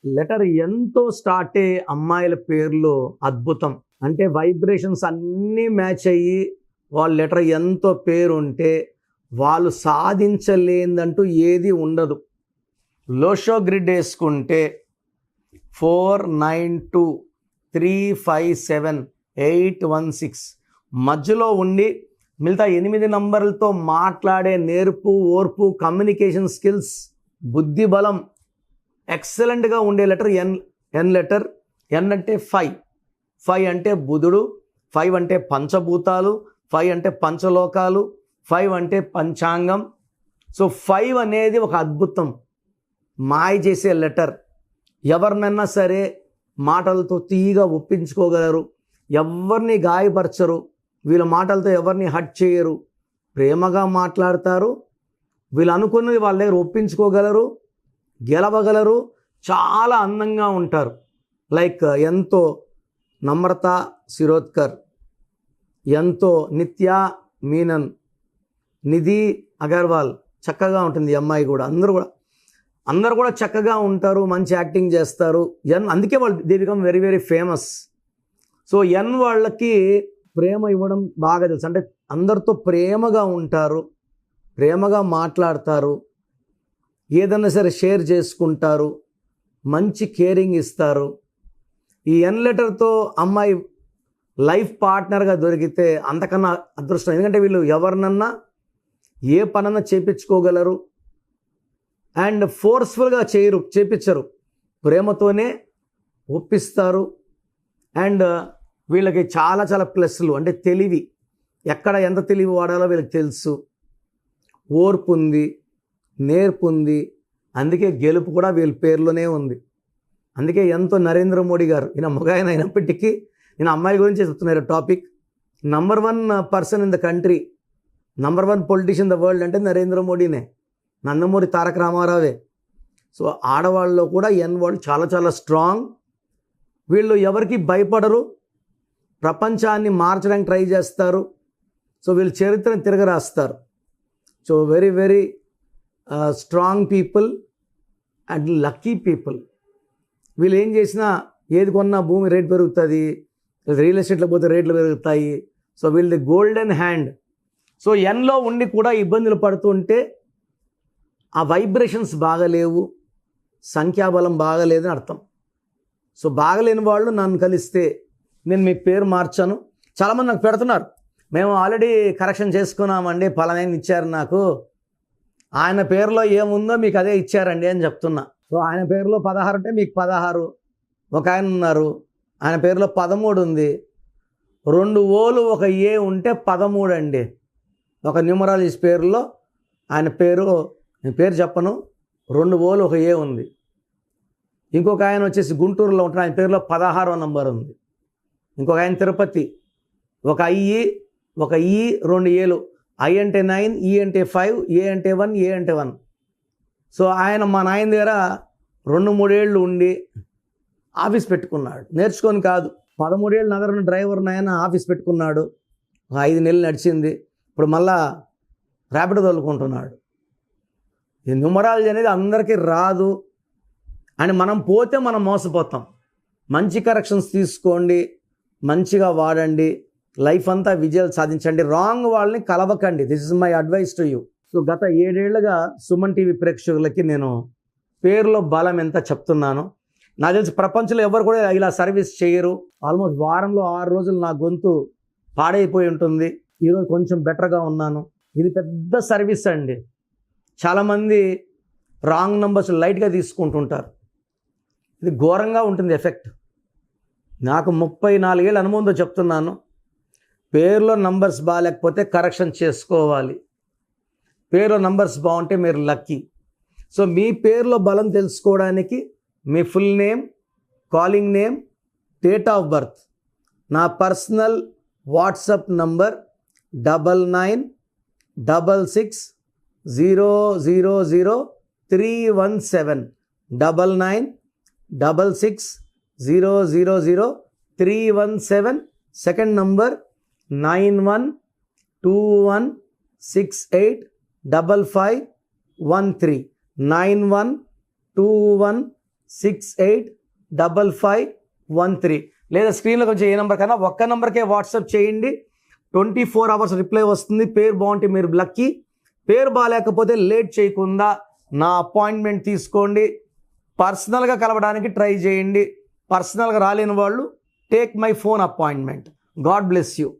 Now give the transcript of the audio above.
Letter ఎంతో start అయ్యే అమ్మాయిల పేర్లు అద్భుతం. అంటే వైబ్రేషన్స్ అన్నీ మ్యాచ్ అయ్యి వాళ్ళ లెటర్ ఎంతో పేరు ఉంటే వాళ్ళు సాధించలేదంటూ ఏది ఉండదు. లోషో గ్రిడ్ వేసుకుంటే 492357 మధ్యలో ఉండి మిగతా 8 నంబర్లతో మాట్లాడే నేర్పు, ఓర్పు, కమ్యూనికేషన్ స్కిల్స్, బుద్ధి బలం ఎక్సలెంట్గా ఉండే లెటర్ ఎన్ లెటర్. ఎన్ అంటే 5 అంటే బుధుడు, 5 అంటే పంచభూతాలు, 5 అంటే పంచలోకాలు, 5 అంటే పంచాంగం. సో 5 అనేది ఒక అద్భుతం, మాయ చేసే లెటర్. ఎవరినన్నా సరే మాటలతో తీయగా ఒప్పించుకోగలరు, ఎవరిని గాయపరచరు, వీళ్ళ మాటలతో ఎవరిని హట్ చేయరు, ప్రేమగా మాట్లాడతారు, వీళ్ళు అనుకున్నది వాళ్ళ దగ్గర ఒప్పించుకోగలరు, గెలవగలరు, చాలా అందంగా ఉంటారు. లైక్ ఎంతో నమ్రత శిరోద్కర్, ఎంతో నిత్య మీనన్, నిధి అగర్వాల్, చక్కగా ఉంటుంది ఈ అమ్మాయి కూడా. అందరూ కూడా చక్కగా ఉంటారు, మంచి యాక్టింగ్ చేస్తారు. అందుకే వాళ్ళు they become very very famous. So ఎన్ వాళ్ళకి ప్రేమ ఇవ్వడం బాగా తెలుసు. అంటే అందరితో ప్రేమగా ఉంటారు, ప్రేమగా మాట్లాడతారు, ఏదన్నా సరే షేర్ చేసుకుంటారు, మంచి కేరింగ్ ఇస్తారు. ఈ ఎన్ లెటర్తో అమ్మాయి లైఫ్ పార్ట్నర్గా దొరికితే అంతకన్నా అదృష్టం. ఎందుకంటే వీళ్ళు ఎవరినన్నా ఏ పనన్నా చేపించుకోగలరు అండ్ ఫోర్స్ఫుల్గా చేపించరు, ప్రేమతోనే ఒప్పిస్తారు. అండ్ వీళ్ళకి చాలా చాలా ప్లస్లు, అంటే తెలివి, ఎక్కడ ఎంత తెలివి వాడాలో వీళ్ళకి తెలుసు, ఓర్పు ఉంది, నేర్పు ఉంది. అందుకే గెలుపు కూడా వీళ్ళ పేర్లోనే ఉంది. అందుకే ఎంతో నరేంద్ర మోడీ గారు, ఈయన మొగాయన అయినప్పటికీ నేను అమ్మాయి గురించి చెప్తున్నారు topic. Number 1 person in the country, number 1 politician the world అంటే నరేంద్ర మోడీనే, నందమూరి తారక రామారావే. సో ఆడవాళ్ళలో కూడా ఎన్ వాళ్ళు చాలా చాలా స్ట్రాంగ్. వీళ్ళు ఎవరికి భయపడరు, ప్రపంచాన్ని మార్చడానికి ట్రై చేస్తారు. సో వీళ్ళు చరిత్రను తిరగరాస్తారు. So very very strong people and lucky people. వీళ్ళు ఏం చేసినా, ఏది కొన్నా భూమి రేట్ పెరుగుతుంది, రియల్ ఎస్టేట్లో పోతే రేట్లు పెరుగుతాయి. సో వీళ్ళది గోల్డెన్ హ్యాండ్. సో ఎన్లో ఉండి కూడా ఇబ్బందులు పడుతుంటే ఆ వైబ్రేషన్స్ బాగలేవు, సంఖ్యాబలం బాగలేదని అర్థం. సో బాగలేని వాళ్ళు నన్ను కలిస్తే నేను మీ పేరు మార్చాను. చాలామంది నాకు పెడుతున్నారు, మేము ఆల్రెడీ కరెక్షన్ చేసుకున్నామండి, పలానా ఇచ్చారు నాకు, ఆయన పేరులో ఏముందో మీకు అదే ఇచ్చారండి అని చెప్తున్నా. సో ఆయన పేరులో 16 అంటే మీకు 16. ఒక ఆయన ఉన్నారు, ఆయన పేరులో 13 ఉంది, 2 ఓలు 1 ఏ ఉంటే 13 అండి. ఒక న్యూమరాలజిస్ట్ పేరులో ఆయన పేరు, నేను పేరు చెప్పను, 2 ఓలు 1 ఏ ఉంది. ఇంకొక ఆయన వచ్చేసి గుంటూరులో ఉంటాడు, ఆయన పేరులో 16వ నంబర్ ఉంది. ఇంకొక ఆయన తిరుపతి, 1 ఐ, 1 ఈ, 2 ఏలు, ఐ అంటే 9, ఈ అంటే 5, ఏ అంటే 1, ఏ అంటే 1. సో ఆయన మా నాయన దగ్గర 2-3 ఏళ్ళు ఉండి ఆఫీస్ పెట్టుకున్నాడు, నేర్చుకొని కాదు. 13 ఏళ్ళు నగరం డ్రైవర్ నాయన ఆఫీస్ పెట్టుకున్నాడు, 5 నెలలు నడిచింది. ఇప్పుడు మళ్ళా ర్యాపిడో తోలుకుంటున్నాడు. ఈ న్యూమరాలజీ అనేది అందరికీ రాదు అని మనం పోతే మనం మోసపోతాం. మంచి కరెక్షన్స్ తీసుకోండి, మంచిగా వాడండి, లైఫ్ అంతా విజయాలు సాధించండి. రాంగ్ వాళ్ళని కలవకండి. This is my advice to you. So గత 7 ఏళ్లుగా సుమన్ టీవీ ప్రేక్షకులకి నేను పేరులో బలం ఎంత చెప్తున్నాను. నాకు తెలిసి ప్రపంచంలో ఎవరు కూడా ఇలా సర్వీస్ చేయరు. ఆల్మోస్ట్ వారంలో 6 రోజులు నా గొంతు పాడైపోయి ఉంటుంది. ఈరోజు కొంచెం బెటర్గా ఉన్నాను. ఇది పెద్ద సర్వీస్ అండి. చాలామంది రాంగ్ నంబర్స్ లైట్గా తీసుకుంటుంటారు. ఇది ఘోరంగా ఉంటుంది ఎఫెక్ట్. నాకు 34 ఏళ్ళ అనుభవంతో చెప్తున్నాను. పేరులో నంబర్స్ బాగాలేకపోతే కరెక్షన్ చేసుకోవాలి. పేరులో నంబర్స్ బాగుంటే మీరు లక్కీ. సో మీ పేరులో బలం తెలుసుకోవడానికి మీ full name, calling name, date of birth, నా personal WhatsApp number 9966000317 9966000317. Second number 9121685513 9121685513. 685513 లేదా స్క్రీన్లో కొంచెం ఏ నెంబర్ కన్నా ఒక్క నెంబర్కే వాట్సాప్ చేయండి. 24 hours రిప్లై వస్తుంది. పేరు బాగుంటే మీరు లక్కీ, పేరు బాగాలేకపోతే లేట్ చేయకుండా నా అపాయింట్మెంట్ తీసుకోండి. పర్సనల్గా కలవడానికి ట్రై చేయండి. పర్సనల్గా రాలేని వాళ్ళు take my phone appointment. God bless you.